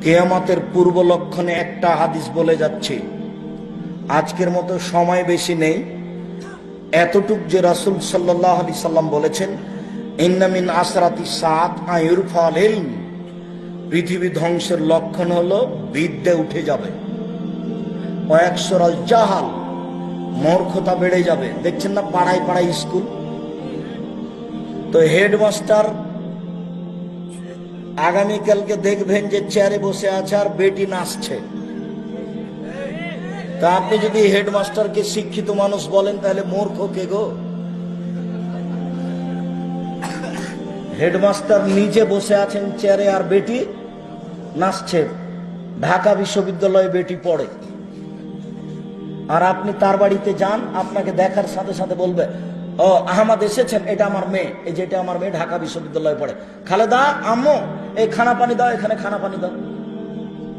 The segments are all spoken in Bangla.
কিয়ামতের পূর্ব লক্ষণে একটা হাদিস বলে যাচ্ছে। আজকের মতো সময় বেশি নেই, এতটুক যে রাসূল সাল্লাল্লাহু আলাইহি সাল্লাম বলেছেন, ইন্না মিন আসরাতি সাআত আয়ুরফাল ইলম, পৃথিবী ধ্বংসের লক্ষণ হলো বিদ্যা উঠে যাবে, ওয়াকসুরাল জাহাল, মূর্খতা বেড়ে যাবে। দেখছেন না পাড়ায় পাড়ায় স্কুল, তো হেডমাস্টার আগামীকালকে দেখবেন যে চেয়ারে বসে আছে আর বেটি নাচছে। তা আপনি যদি হেডমাস্টারকে শিক্ষিত মানুষ বলেন তাহলে মূর্খ কে গো? হেডমাস্টার নিজে বসে আছেন চেয়ারে আর বেটি নাচছে। ঢাকা বিশ্ববিদ্যালয়ে বেটি পড়ে, আর আপনি তার বাড়িতে যান, আপনাকে দেখার সাথে সাথে বলবে, ও আহমদ এসেছেন, এটা আমার মেয়ে, এই যেটা আমার মেয়ে ঢাকা বিশ্ববিদ্যালয়ে পড়ে। খালেদা আম্মু এই খানা পানি দাও, এখানে খানা পানি দাও।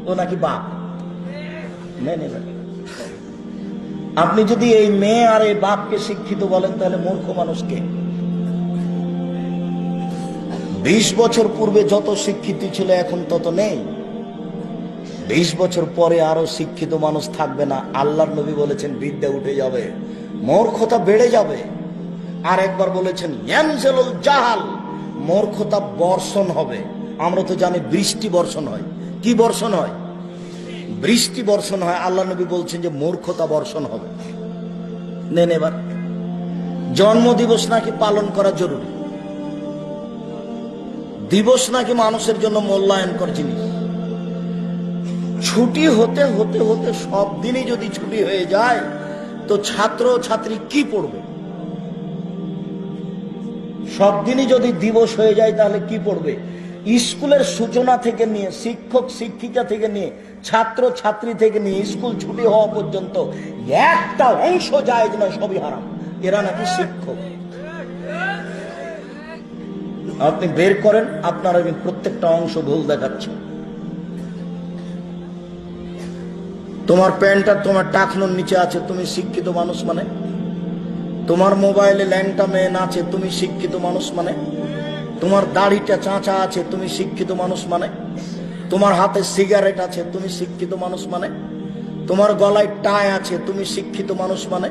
ও নাকি বাপ? আপনি যদি এই মেয়ে আর এই বাপকে শিক্ষিত বলেন তাহলে মূর্খ মানুষকে। 20 বছর পূর্বে যত শিক্ষিত ছিল এখন তত নেই। 20 বছর পরে আরো শিক্ষিত মানুষ থাকবে না। আল্লাহর নবী বলেছেন বিদ্যা উঠে যাবে, মূর্খতা বেড়ে যাবে। আর একবার বলেছেন ইয়ানজিলুল জাহাল, মূর্খতা বর্ষণ হবে। আমরা তো জানি বৃষ্টি বর্ষণ হয়। কি বর্ষণ হয়? বৃষ্টি বর্ষণ হয়। আল্লাহ নবী বলছেন যে মূর্খতা বর্ষণ হবে। নেন এবার, জন্ম দিবস নাকি পালন করা জরুরি, দিবস নাকি মানুষের জন্য মূল্যায়নকর জিনিস। ছুটি হতে হতে হতে সব দিনই যদি ছুটি হয়ে যায় তো ছাত্র ছাত্রী কি পড়বে? সব দিনই যদি দিবস হয়ে যায় তাহলে কি পড়বে? স্কুলের সূচনা থেকে নিয়ে, শিক্ষক শিক্ষিকা থেকে নিয়ে, ছাত্র ছাত্রী থেকে নিয়ে স্কুল ছুটি হওয়া পর্যন্ত একটা অংশ জায়েজ নয়, সবই হারাম। এরা নাকি শিক্ষক। আপনি বের করেন, আপনার প্রত্যেকটা অংশ ভুল দেখাচ্ছে। তোমার প্যান্টটা তোমার টাকনোর নিচে আছে, তুমি শিক্ষিত মানুষ মানে? তোমার মোবাইলে ল্যাংটা মেয়ে নাচে, তুমি শিক্ষিত মানুষ মানে? তোমার দাড়িটা চাঁচা আছে, তুমি শিক্ষিত মানুষ মানে? তোমার হাতে সিগারেট আছে, তুমি শিক্ষিত মানুষ মানে? তোমার গলায় টাই আছে, তুমি শিক্ষিত মানুষ মানে?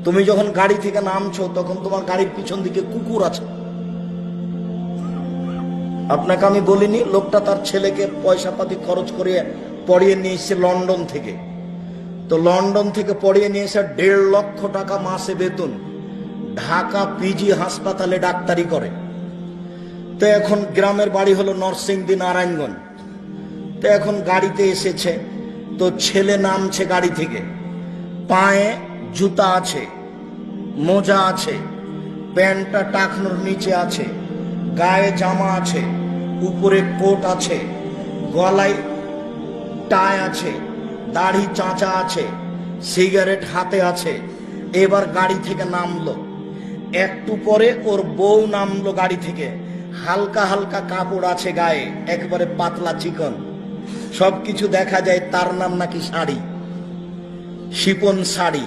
তুমি যখন গাড়ি থেকে নামছো তখন তোমার গাড়ির পিছন দিকে কুকুর আছে। আপনাকে আমি বলিনি লোকটা তার ছেলেকে পয়সা পাতি খরচ করে পড়িয়ে নিয়ে এসছে লন্ডন থেকে। তো লন্ডন থেকে পড়িয়ে নিয়ে এসে 1.5 লক্ষ টাকা মাসে বেতন, ঢাকা পিজি হাসপাতালে ডাক্তারি করে। তো এখন গ্রামের বাড়ি হলো নরসিংদী নারায়ণগঞ্জ। তো এখন গাড়িতে এসেছে, তো ছেলে নামছে গাড়ি থেকে, পায়ে জুতা আছে, মোজা আছে, প্যান্টটা টাকনোর নিচে আছে, গায়ে জামা আছে, উপরে কোট আছে, গলায় টাই আছে, দাড়ি চাঁচা আছে, সিগারেট হাতে আছে। এবার গাড়ি থেকে নামলো, একটু পরে ওর বউ নামলো গাড়ি থেকে, হালকা হালকা কাপড় আছে গায়ে, একবারে পাতলা চিকন, সবকিছু দেখা যায়। তার নাম নাকি শাড়ি, শিপন শাড়ি।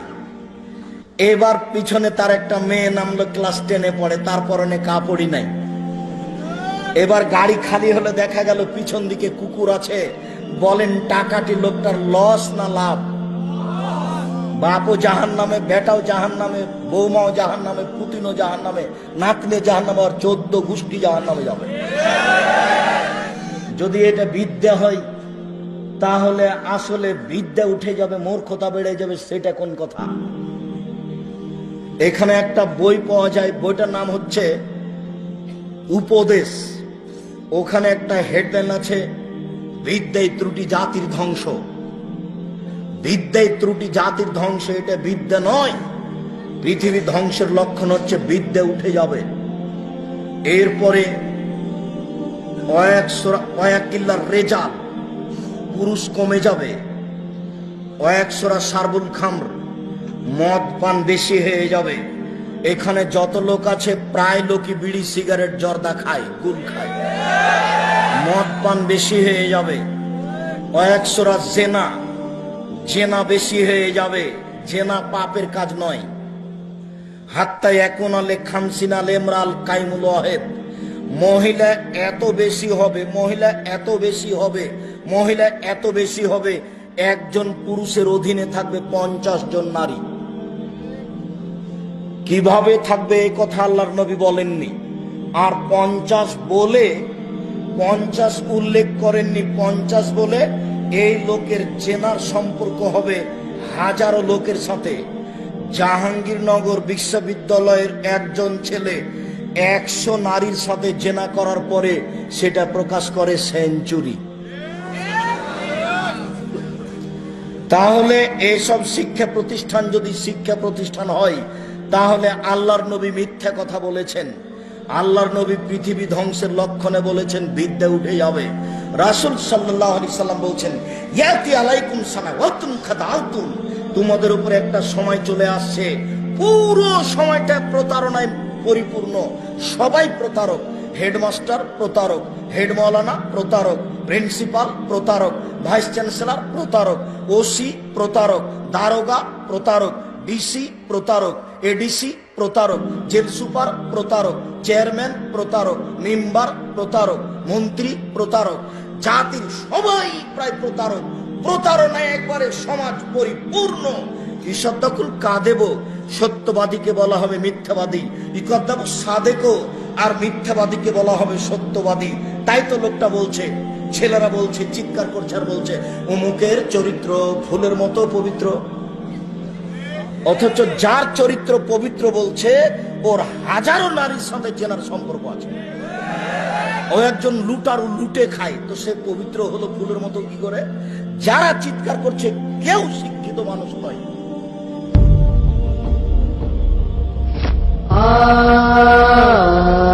এবার পিছনে তার একটা মেয়ে নামলো, ক্লাস 10-এ পড়ে, তার পরনে কাপড়ই নাই। এবার গাড়ি খালি হলে দেখা গেল পিছন দিকে কুকুর আছে। বলেন টাকাটি লোকটার লস না লাভ? বাপও জাহান নামে, বেটাও জাহান নামে, বৌমাও জাহান নামে, পুতিনও জাহান নামে, নাতলে জাহান নামে, আর 14 গোষ্ঠী জাহান নামে যাবে। যদি এটা বিদ্যা হয় তাহলে আসলে বিদ্যা উঠে যাবে, মূর্খতা বেড়ে যাবে, সেটা কোন কথা? এখানে একটা বই পাওয়া যায়, বইটার নাম হচ্ছে উপদেশ। ওখানে একটা হেডলাইন আছে, বিদ্যায় ত্রুটি জাতির ধ্বংস। বিদ্যায় ত্রুটি জাতির ধ্বংস, এটা বিদ্যা নয়। পৃথিবী ধ্বংসের লক্ষণ হচ্ছে বিদ্যা উঠে যাবে। এরপরে ওয়াকিল্লার রেজাল, পুরুষ কমে যাবে। ওয়াকসরা সারবুল খামর, মদ পান বেশি হয়ে যাবে। এখানে যত লোক আছে প্রায় লোকই বিড়ি সিগারেট জর্দা খায়, গুল খায়, মদ পান বেশি হয়ে যাবে। ওয়াকসরা জেনা, জেনা বেশি হয়ে যাবে। জেনা পাপের কাজ নয়। হাত্তা এখন আলে খামসিনা লেমরাল কাইমুল ওয়াহেদ, মহিলা এত বেশি হবে, মহিলা এত বেশি হবে, মহিলা এত বেশি হবে, একজন পুরুষের অধীনে থাকবে 50 জন নারী। কিভাবে থাকবে এই কথা আল্লাহর নবী বলেননি। আর 50 বলে 50 উল্লেখ করেননি, 50 বলে এই লোকের জেনার সম্পর্ক হবে হাজারো লোকের সাথে। জাহাঙ্গীরনগর বিশ্ববিদ্যালয়ের একজন ছেলে 100 নারীর সাথে জেনা করার পরে সেটা প্রকাশ করে সেঞ্চুরি। তাহলে এসব শিক্ষা প্রতিষ্ঠান যদি শিক্ষা প্রতিষ্ঠান হয়, তাহলে আল্লাহর নবী মিথ্যা কথা বলেছেন। আল্লাহর নবী পৃথিবী ধ্বংসের লক্ষণে বলেছেন বিদ্যা উঠে যাবে। রাসূল সাল্লাল্লাহু আলাইহি সাল্লাম বলছেন, ইয়াতি আলাইকুম সানাওয়াতুন খাদালতুম, তোমাদের উপর একটা সময় চলে আসছে, পুরো সময়টা প্রতারণায় পরিপূর্ণ। সবাই প্রতারক, হেডমাস্টার প্রতারক, হেড মাওলানা প্রতারক, প্রিন্সিপাল প্রতারক, ভাইস চ্যান্সেলর প্রতারক, ওসি প্রতারক, দারোগা প্রতারক, ডিসি প্রতারক, এডিসি প্রতারক, জেল সুপার প্রতারক, চেয়ারম্যান প্রতারক, মেম্বার প্রতারক, মন্ত্রী প্রতারক, জাতির সবাই প্রায় প্রতারক। প্রতারণায় একবারে সমাজ পরিপূর্ণ। ইসদ্দাকুল কাদেব, সত্যবাদীকে বলা হবে মিথ্যাবাদী, ইকদ্দাব সাদেকও, আর মিথ্যাবাদীকে বলা হবে সত্যবাদী। তাই তো লোকটা বলছে, ছেলেরা বলছে, চিৎকার করছে আর বলছে অমুকের চরিত্র ফুলের মতো পবিত্র। অথচ যার চরিত্র পবিত্র বলছে ওর হাজারো নারীর সাথে জেনার সম্পর্ক আছে। ও একজন লুটারু, লুটে খায়, তো সে পবিত্র হলো ফুলের মতো কি করে? যারা চিৎকার করছে কেউ শিক্ষিত মানুষ নয়। ah